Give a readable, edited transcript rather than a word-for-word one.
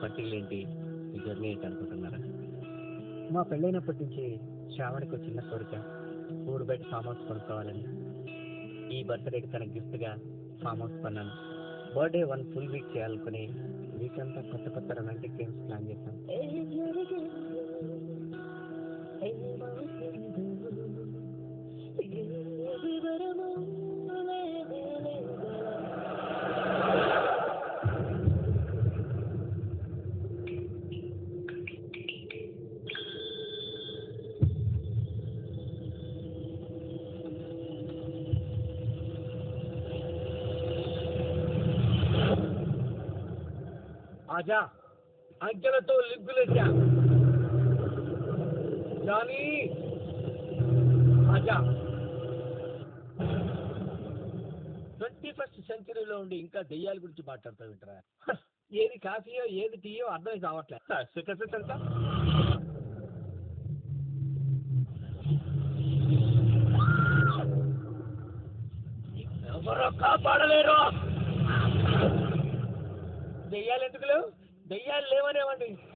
పట్టిల్లేంటి? ఈ జర్నీ ఏంటి అనుకుంటున్నారా? మా పెళ్ళైనప్పటి నుంచి శ్రావణికి ఒక చిన్న కోరిక, ఊరు బయట ఫామ్ హౌస్ కొనుక్కోవాలని. ఈ బర్త్డేకి తన గిఫ్ట్గా ఫామ్ హౌస్ కొన్నాను. బర్త్డే 1 ఫుల్ వీక్ చేయాలనుకుని వీక్ అంతా కొత్త కొత్త రొమాంటిక్ గేమ్స్ ప్లాన్ చేశాను. ఆజా అంకెలతో లింకులెట్టా జానీ ఆజా 21st సెంచరీలో ఉండి ఇంకా దెయ్యాల గురించి మాట్లాడతావు వింటరా? ఏది కాఫీయో ఏది టీయో అర్థం కావట్లేదు. ఎవరో కాపాడలేరు. దెయ్యాలు ఎందుకు లేవు? దెయ్యాలు లేవనేవండి.